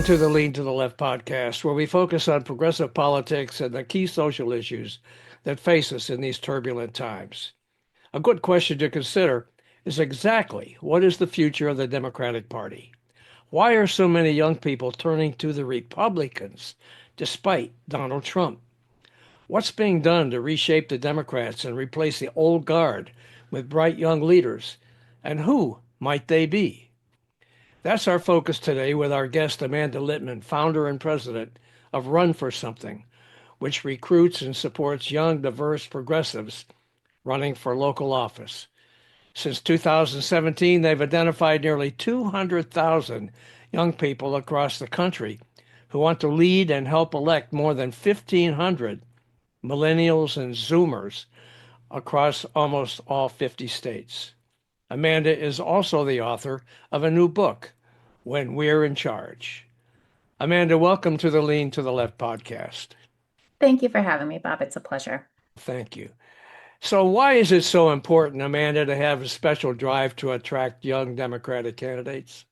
to the Lean to the Left podcast, where we focus on progressive politics and the key social issues that face us in these turbulent times. A good question to consider is exactly what is the future of the Democratic Party? Why are so many young people turning to the Republicans despite Donald Trump? What's being done to reshape the Democrats and replace the old guard with bright young leaders? And who might they be? That's our focus today with our guest, Amanda Litman, founder and president of Run for Something, which recruits and supports young, diverse progressives running for local office. Since 2017, they've identified nearly 200,000 young people across the country who want to lead and help elect more than 1,500 millennials and Zoomers across almost all 50 states. Amanda is also the author of a new book, When We're in Charge. Amanda, welcome to the Lean to the Left podcast. Thank you for having me, Bob. It's a pleasure. Thank you. So why is it so important, Amanda, to have a special drive to attract young Democratic candidates?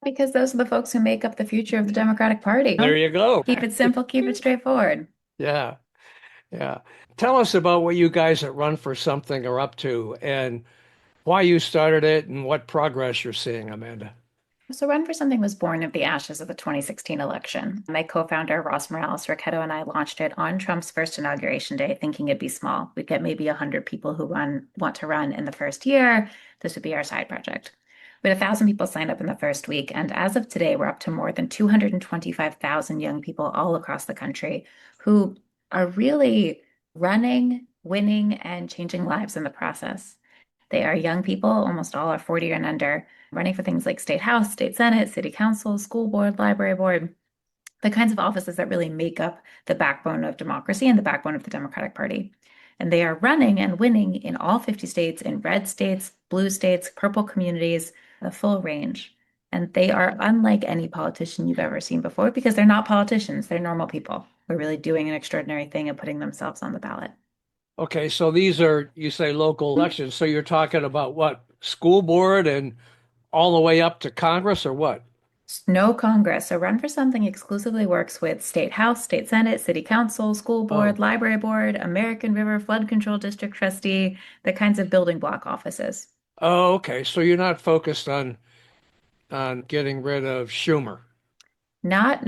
Because those are the folks who make up the future of the Democratic Party. There you go. Keep it simple, keep it straightforward. Yeah, yeah. Tell us about what you guys at Run for Something are up to and why you started it and what progress you're seeing, Amanda. So Run for Something was born of the ashes of the 2016 election. My co-founder, Ross Morales Ricchetto, and I launched it on Trump's first inauguration day, thinking it'd be small. We'd get maybe 100 people who want to run in the first year. This would be our side project. We had 1,000 people sign up in the first week, and as of today, we're up to more than 225,000 young people all across the country who are really running, winning, and changing lives in the process. They are young people, almost all are 40 and under, running for things like state house, state senate, city council, school board, library board, the kinds of offices that really make up the backbone of democracy and the backbone of the Democratic Party. And they are running and winning in all 50 states, in red states, blue states, purple communities, the full range. And they are unlike any politician you've ever seen before because they're not politicians, they're normal people who are really doing an extraordinary thing and putting themselves on the ballot. Okay, so these are, you say, local elections. So you're talking about what, school board and all the way up to Congress or what? No Congress. So Run for Something exclusively works with state house, state senate, city council, school board, Oh, library board, American River Flood Control District trustee, the kinds of building block offices. oh, okay. So you're not focused on getting rid of Schumer. Not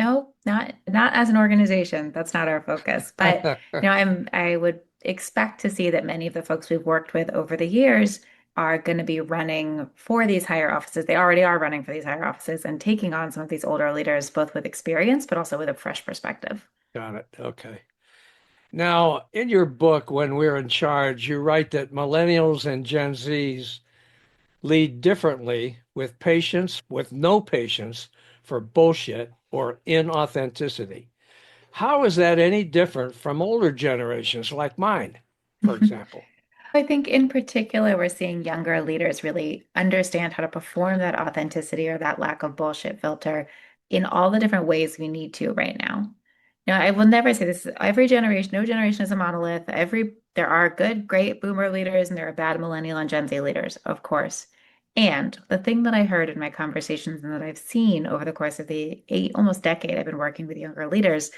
as an organization. That's not our focus. But I would expect to see that many of the folks we've worked with over the years are going to be running for these higher offices. They already are running for these higher offices and taking on some of these older leaders, both with experience, but also with a fresh perspective. Got it. Okay. Now, in your book, When We're in Charge, you write that millennials and Gen Zs lead differently with patience, with no patience for bullshit or inauthenticity. How is that any different from older generations like mine, for example? I think in particular, we're seeing younger leaders really understand how to perform that authenticity or that lack of bullshit filter in all the different ways we need to right now. Now, I will never say this, every generation, no generation is a monolith. There are good, great boomer leaders and there are bad millennial and Gen Z leaders, of course. And the thing that I heard in my conversations and that I've seen over the course of the almost decade I've been working with younger leaders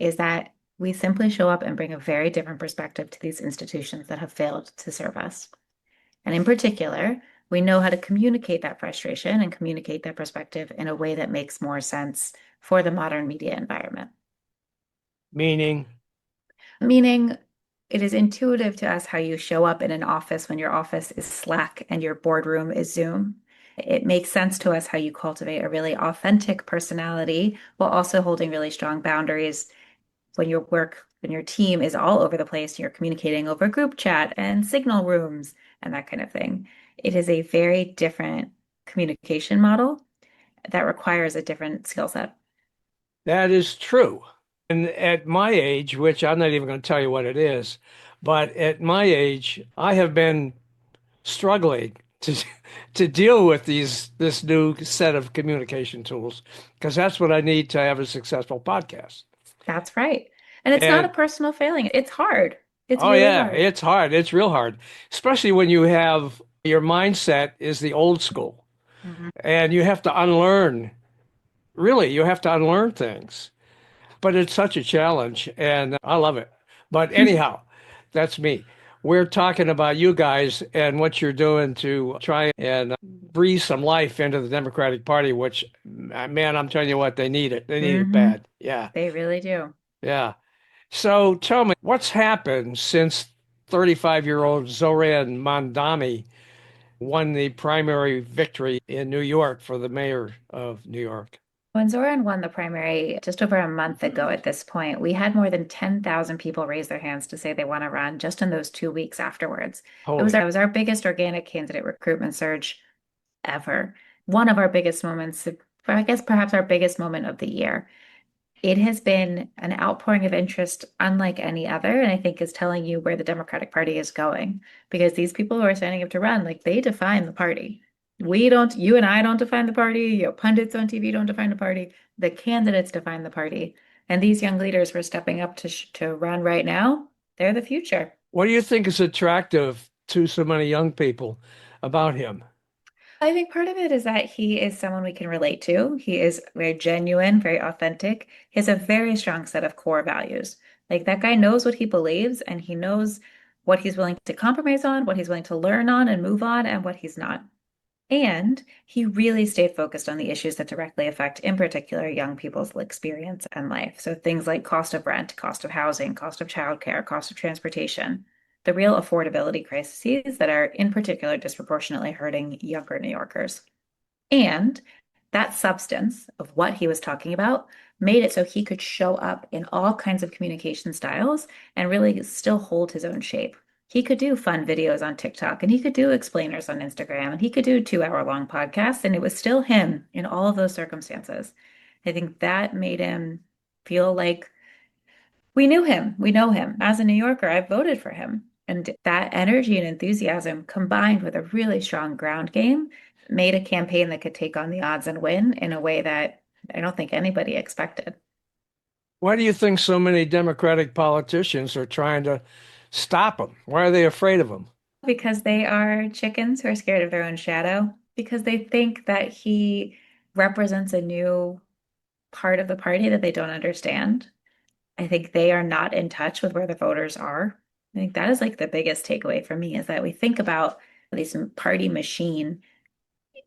is that we simply show up and bring a very different perspective to these institutions that have failed to serve us. And in particular, we know how to communicate that frustration and communicate that perspective in a way that makes more sense for the modern media environment. Meaning, Meaning, it is intuitive to us how you show up in an office when your office is Slack and your boardroom is Zoom. It makes sense to us how you cultivate a really authentic personality while also holding really strong boundaries when your team is all over the place, you're communicating over group chat and signal rooms and that kind of thing. It is a very different communication model that requires a different skill set. that is true. And at my age, which I'm not even going to tell you what it is, but at my age, I have been struggling to to deal with this new set of communication tools because that's what I need to have a successful podcast. That's right. And it's not a And personal failing. It's hard. It's oh really yeah, hard. it's hard. It's real hard, especially when you have your mindset is the old school Mhm. and you have to unlearn really, you have to unlearn things. But it's such a challenge, and I love it. But anyhow, that's me. We're talking about you guys and what you're doing to try and breathe some life into the Democratic Party, which, man, I'm telling you what, they need it. They need it Hmm. bad. Yeah, They really do. yeah. So tell me, what's happened since 35-year-old Zohran Mamdani won the primary victory in New York for the mayor of New York? When Zoran won the primary just over a month ago at this point, we had more than 10,000 people raise their hands to say they want to run just in those 2 weeks afterwards. It Holy. was our biggest organic candidate recruitment surge ever. One of our biggest moments, I guess perhaps our biggest moment of the year. It has been an outpouring of interest unlike any other, and I think is telling you where the Democratic Party is going. Because these people who are signing up to run, like they define the party. We don't, you and I don't define the party, pundits on TV don't define the party. The candidates define the party. And these young leaders who are stepping up to run right now, they're the future. What do you think is attractive to so many young people about him? I think part of it is that he is someone we can relate to. He is very genuine, very authentic. He has a very strong set of core values. Like that guy knows what he believes and he knows what he's willing to compromise on, what he's willing to learn on and move on, and what he's not. And he really stayed focused on the issues that directly affect, in particular, young people's experience and life. So things like cost of rent, cost of housing, cost of childcare, cost of transportation, the real affordability crises that are in particular disproportionately hurting younger New Yorkers. And that substance of what he was talking about made it so he could show up in all kinds of communication styles and really still hold his own shape. He could do fun videos on TikTok and he could do explainers on Instagram and he could do 2 hour long podcasts, and it was still him in all of those circumstances. I think that made him feel like we knew him. We know him. As a New Yorker, I voted for him. And that energy and enthusiasm combined with a really strong ground game made a campaign that could take on the odds and win in a way that I don't think anybody expected. Why do you think so many Democratic politicians are trying to stop him? Why are they afraid of him? Because they are chickens who are scared of their own shadow, because they think that he represents a new part of the party that they don't understand. I think they are not in touch with where the voters are. I think that is like the biggest takeaway for me is that we think about this party machine.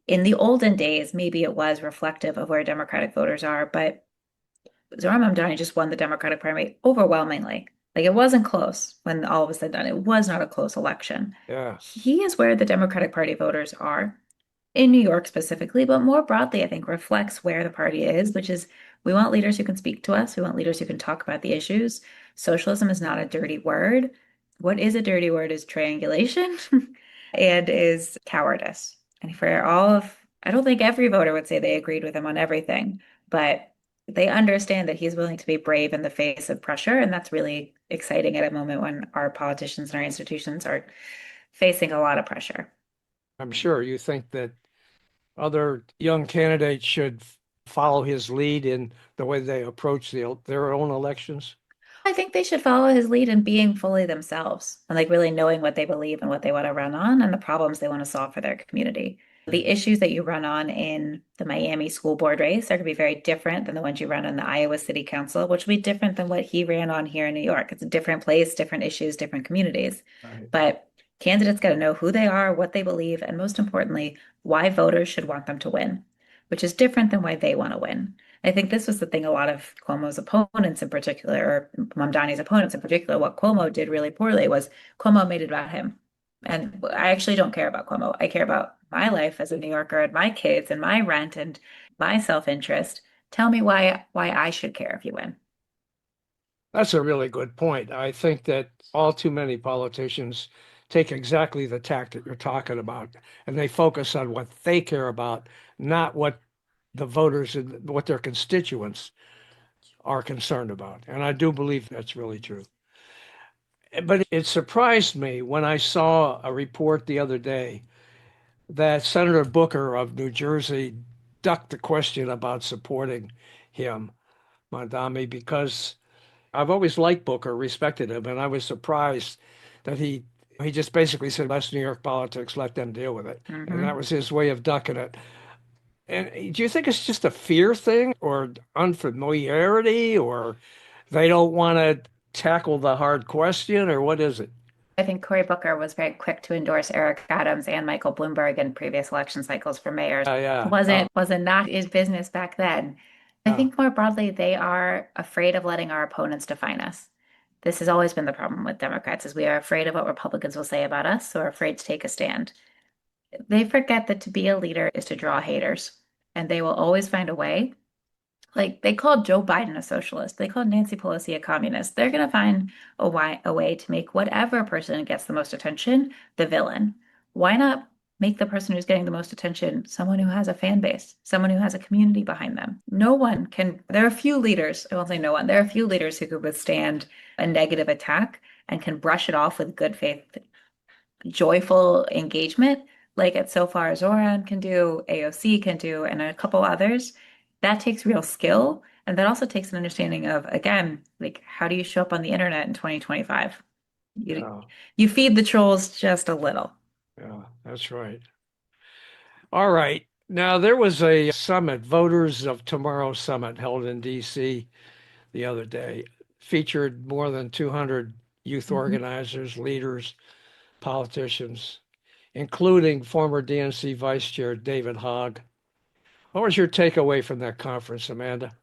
In the olden days, maybe it was reflective of where Democratic voters are, but Zohran Mamdani just won the Democratic primary overwhelmingly. Like it wasn't close when all was said and done. It was not a close election. Yeah, He is where the Democratic Party voters are in New York specifically, but more broadly, I think reflects where the party is, which is we want leaders who can speak to us. We want leaders who can talk about the issues. Socialism is not a dirty word. What is a dirty word is triangulation and is cowardice. And for all of, I don't think every voter would say they agreed with him on everything, but they understand that he's willing to be brave in the face of pressure. And that's really exciting at a moment when our politicians and our institutions are facing a lot of pressure. I'm sure you think that other young candidates should follow his lead in the way they approach their own elections. I think they should follow his lead in being fully themselves and like really knowing what they believe and what they want to run on and the problems they want to solve for their community. The issues that you run on in the Miami school board race are going to be very different than the ones you run in the Iowa City Council, which will be different than what he ran on here in New York. It's a different place, different issues, different communities. Right. But candidates got to know who they are, what they believe, and most importantly, why voters should want them to win, which is different than why they want to win. I think this was the thing a lot of Cuomo's opponents in particular, or Mamdani's opponents in particular, what Cuomo did really poorly was Cuomo made it about him. And I actually don't care about Cuomo. I care about my life as a New Yorker and my kids and my rent and my self-interest. Tell me why I should care if you win. That's a really good point. I think that all too many politicians take exactly the tack that you're talking about, and they focus on what they care about, not what the voters and what their constituents are concerned about. And I do believe that's really true. But it surprised me when I saw a report the other day that Senator Booker of New Jersey ducked the question about supporting him, Madami, because I've always liked Booker, respected him, and I was surprised that he just basically said, "That's New York politics, let them deal with it." And that Hmm. was his way of ducking it. And do you think it's just a fear thing or unfamiliarity or they don't want to tackle the hard question or what is it? I think Cory Booker was very quick to endorse Eric Adams and Michael Bloomberg in previous election cycles for mayor. It Yeah. wasn't not his business back then. I Yeah. think more broadly, they are afraid of letting our opponents define us. This has always been the problem with Democrats is we are afraid of what Republicans will say about us, so we're afraid to take a stand. They forget that to be a leader is to draw haters, and they will always find a way. Like they called Joe Biden a socialist. They called Nancy Pelosi a communist. They're going to find a way to make whatever person gets the most attention the villain. Why not make the person who's getting the most attention someone who has a fan base, someone who has a community behind them? No one can. There are a few leaders, I won't say no one, there are a few leaders who could withstand a negative attack and can brush it off with good faith joyful engagement, like at so far Zohran can do, AOC can do, and a couple others, that takes real skill. And that also takes an understanding of, again, like how do you show up on the internet in 2025? You Yeah. you feed the trolls just a little. Yeah. That's right. All right. Now, there was a summit, Voters of Tomorrow Summit, held in DC the other day, featured more than 200 youth Mhm. organizers, leaders, politicians, including former DNC Vice Chair David Hogg. What was your takeaway from that conference, Amanda?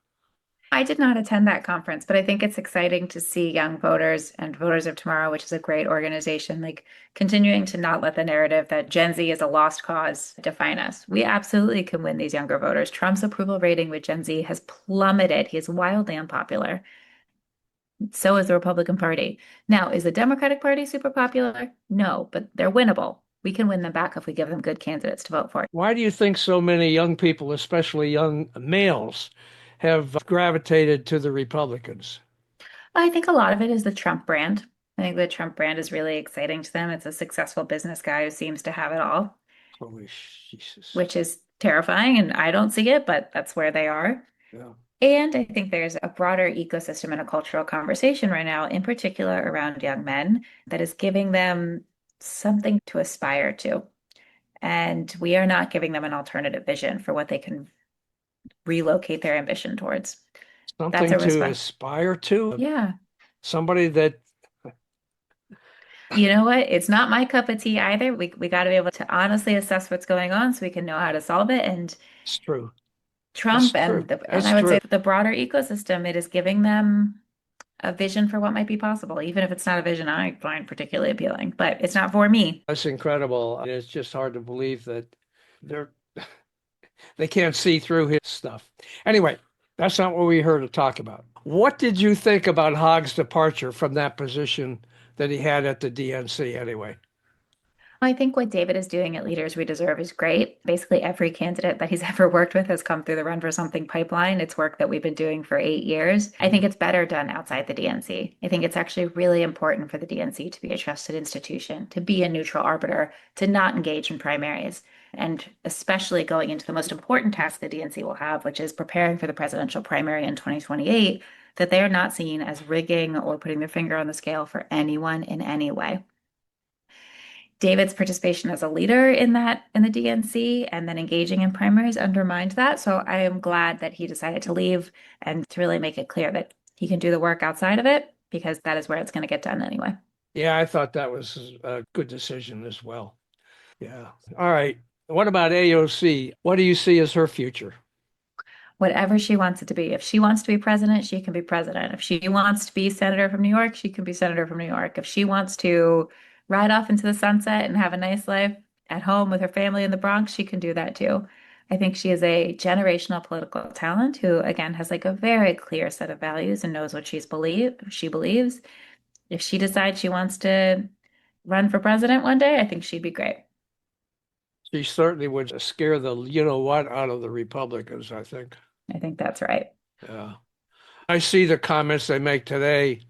I did not attend that conference, but I think it's exciting to see young voters and Voters of Tomorrow, which is a great organization, like continuing to not let the narrative that Gen Z is a lost cause define us. We absolutely can win these younger voters. Trump's approval rating with Gen Z has plummeted. He is wildly unpopular. So is the Republican Party. Now, is the Democratic Party super popular? No, but they're winnable. We can win them back if we give them good candidates to vote for. Why do you think so many young people, especially young males, have gravitated to the Republicans? I think a lot of it is the Trump brand. I think the Trump brand is really exciting to them. It's a successful business guy who seems to have it all, Holy Jesus. which is terrifying. And I don't see it, but that's where they are. Yeah. And I think there's a broader ecosystem and a cultural conversation right now, in particular around young men, that is giving them something to aspire to. And we are not giving them an alternative vision for what they can relocate their ambition towards. That's Something a to respect. aspire to? Yeah. Somebody that You know what? It's not my cup of tea either. We got to be able to honestly assess what's going on so we can know how to solve it. And it's true. That's Trump true. and That's I would true. say the broader ecosystem, it is giving them a vision for what might be possible, even if it's not a vision I find particularly appealing, but it's not for me. That's incredible. It's just hard to believe that they're they can't see through his stuff. Anyway, that's not what we're here to talk about. What did you think about Hogg's departure from that position that he had at the DNC anyway? I think what David is doing at Leaders We Deserve is great. Basically, every candidate that he's ever worked with has come through the Run for Something pipeline. It's work that we've been doing for 8 years. I think it's better done outside the DNC. I think it's actually really important for the DNC to be a trusted institution, to be a neutral arbiter, to not engage in primaries, and especially going into the most important task the DNC will have, which is preparing for the presidential primary in 2028, that they are not seen as rigging or putting their finger on the scale for anyone in any way. David's participation as a leader in the DNC and then engaging in primaries undermined that. So I am glad that he decided to leave and to really make it clear that he can do the work outside of it because that is where it's going to get done anyway. Yeah, I thought that was a good decision as well. Yeah. All right. What about AOC? What do you see as her future? Whatever she wants it to be. If she wants to be president, she can be president. If she wants to be senator from New York, she can be senator from New York. If she wants to ride off into the sunset and have a nice life at home with her family in the Bronx, she can do that too. I think she is a generational political talent who, again, has like a very clear set of values and knows what she believes. If she decides she wants to run for president one day, I think she'd be great. She certainly would scare the you know what out of the Republicans, I think. I think that's right. Yeah. I see the comments they make today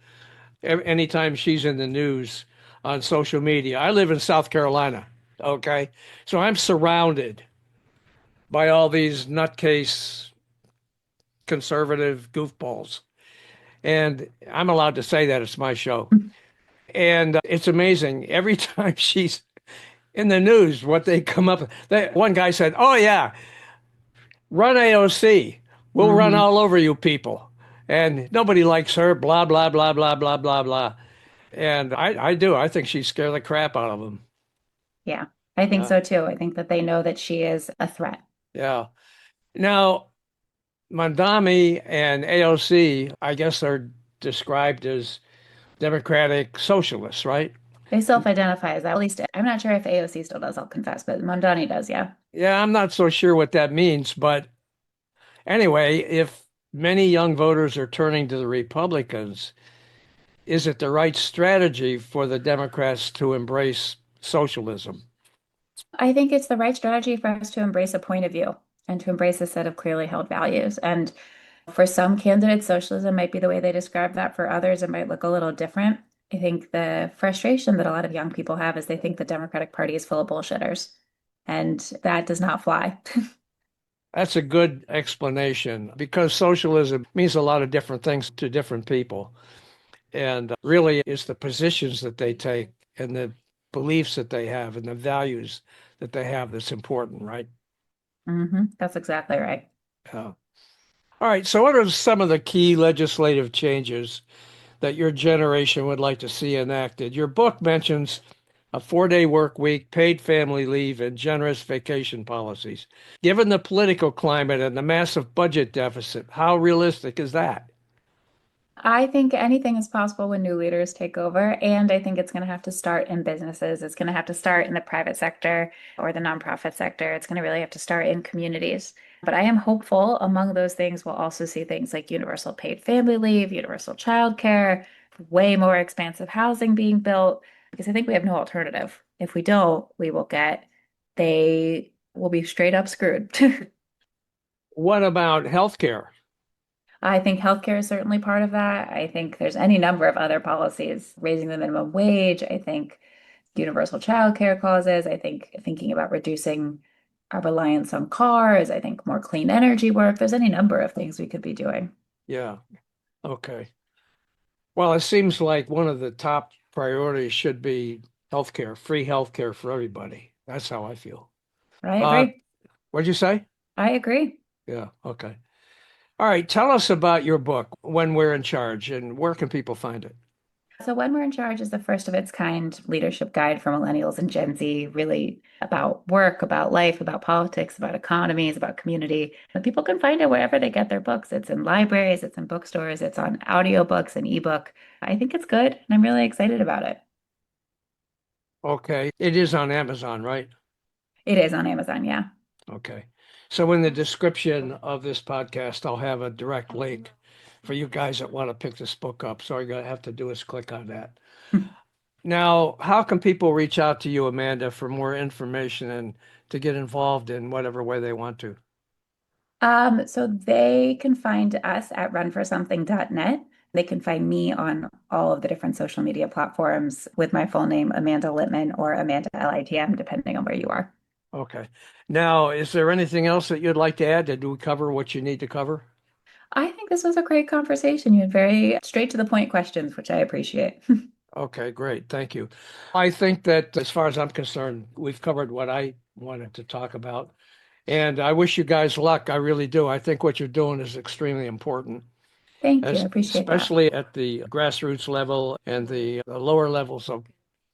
anytime she's in the news on social media. I live in South Carolina, okay? So I'm surrounded by all these nutcase conservative goofballs. And I'm allowed to say that it's my show. And it's amazing. Every time she's in the news, what they come up with. One guy said, "Oh, yeah, Run AOC. We'll run Hmm. all over you people. And nobody likes her, blah, blah, blah, blah, blah, blah, blah. And I do. I think she'd scare the crap out of them. Yeah, I think Yeah. so too. I think that they know that she is a threat. Yeah. Now, Mamdani and AOC, I guess are described as democratic socialists, right? They self-identify as that. At least I'm not sure if AOC still does, I'll confess, but Mamdani does, yeah. Yeah, I'm not so sure what that means, but anyway, if many young voters are turning to the Republicans, is it the right strategy for the Democrats to embrace socialism? I think it's the right strategy for us to embrace a point of view and to embrace a set of clearly held values. And for some candidates, socialism might be the way they describe that. For others, it might look a little different. I think the frustration that a lot of young people have is they think the Democratic Party is full of bullshitters, and that does not fly. That's a good explanation because socialism means a lot of different things to different people. And really, it's the positions that they take and the beliefs that they have and the values that they have that's important, right? That's exactly right. Yeah. All right. So, what are some of the key legislative changes that your generation would like to see enacted? Your book mentions a 4-day work week, paid family leave, and generous vacation policies. Given the political climate and the massive budget deficit, how realistic is that? I think anything is possible when new leaders take over. And I think it's going to have to start in businesses. It's going to have to start in the private sector or the nonprofit sector. It's going to really have to start in communities. But I am hopeful among those things, we'll also see things like universal paid family leave, universal childcare, way more expansive housing being built, because I think we have no alternative. If we don't, they will be straight up screwed. What about healthcare? I think healthcare is certainly part of that. I think there's any number of other policies, raising the minimum wage. I think universal childcare clauses. I think thinking about reducing our reliance on cars. I think more clean energy work. There's any number of things we could be doing. Yeah. Okay. Well, it seems like one of the top priorities should be healthcare, free healthcare for everybody. That's how I feel. I Uh, agree. what'd you say? I agree. Yeah. Okay. All right. Tell us about your book, When We're in Charge, and where can people find it? So, When We're in Charge is the first of its kind leadership guide for Millennials and Gen Z, really about work, about life, about politics, about economies, about community. And people can find it wherever they get their books. It's in libraries, it's in bookstores, it's on audiobooks and ebook. I think it's good, and I'm really excited about it. Okay. It is on Amazon, right? It is on Amazon, yeah. Okay. So in the description of this podcast, I'll have a direct link for you guys that want to pick this book up. So all you have to do is click on that. Now, how can people reach out to you, Amanda, for more information and to get involved in whatever way they want to? So they can find us at runforsomething.net. They can find me on all of the different social media platforms with my full name, Amanda Litman or Amanda Litm, depending on where you are. Okay. Now, is there anything else that you'd like to add? Did we cover what you need to cover? I think this was a great conversation. You had very straight to the point questions, which I appreciate. Okay, great. Thank you. I think that as far as I'm concerned, we've covered what I wanted to talk about. And I wish you guys luck. I really do. I think what you're doing is extremely important, Thank you. I as appreciate that. especially at the grassroots level and the lower levels of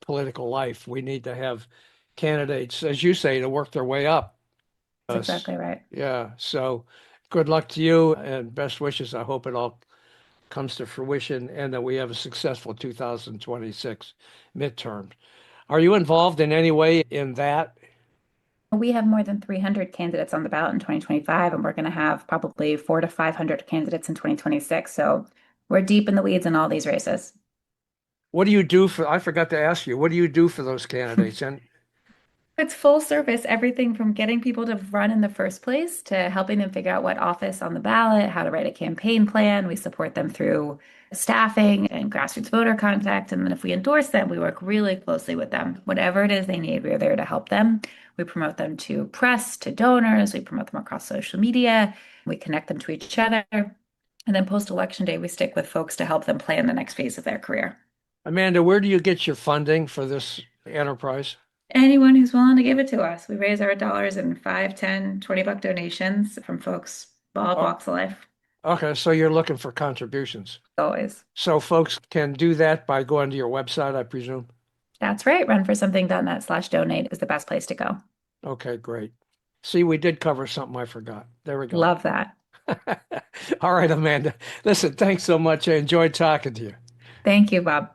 political life. We need to have candidates, as you say, to work their way up. That's Us. exactly right. Yeah. So good luck to you and best wishes. I hope it all comes to fruition and that we have a successful 2026 midterm. Are you involved in any way in that? We have more than 300 candidates on the ballot in 2025, and we're going to have probably 400 to 500 candidates in 2026. So we're deep in the weeds in all these races. What do you do for, I forgot to ask you, what do you do for those candidates? And It's full service, everything from getting people to run in the first place to helping them figure out what office on the ballot, how to write a campaign plan. We support them through staffing and grassroots voter contact. And then if we endorse them, we work really closely with them. Whatever it is they need, we're there to help them. We promote them to press, to donors. We promote them across social media. We connect them to each other. And then post-election day, we stick with folks to help them plan the next phase of their career. Amanda, where do you get your funding for this enterprise? Anyone who's willing to give it to us. We raise our dollars in 5, 10, 20 buck donations from folks all Oh, walks of life, okay, so you're looking for contributions. always. So folks can do that by going to your website, I presume? That's right. Runforsomething.net/donate is the best place to go. Okay, great. See, we did cover something I forgot. There we go. Love that. All right, Amanda. Listen, thanks so much. I enjoyed talking to you. Thank you, Bob.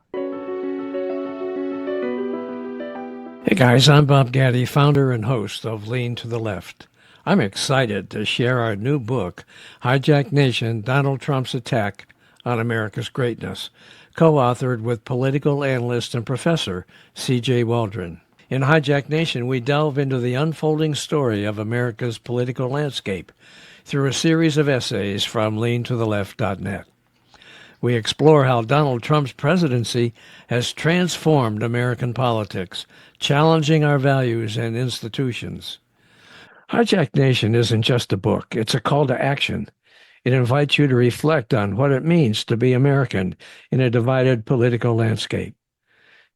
Hey guys, I'm Bob Gaddy, founder and host of Lean to the Left. I'm excited to share our new book, Hijack Nation, Donald Trump's Attack on America's Greatness, co-authored with political analyst and professor C.J. Waldron. In Hijack Nation, we delve into the unfolding story of America's political landscape through a series of essays from leantotheleft.net. We explore how Donald Trump's presidency has transformed American politics, challenging our values and institutions. Hijack Nation isn't just a book, it's a call to action. It invites you to reflect on what it means to be American in a divided political landscape.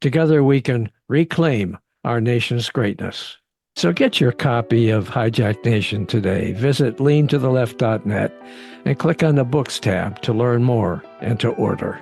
Together we can reclaim our nation's greatness. So get your copy of Hijack Nation today. Visit leantotheleft.net and click on the Books tab to learn more and to order.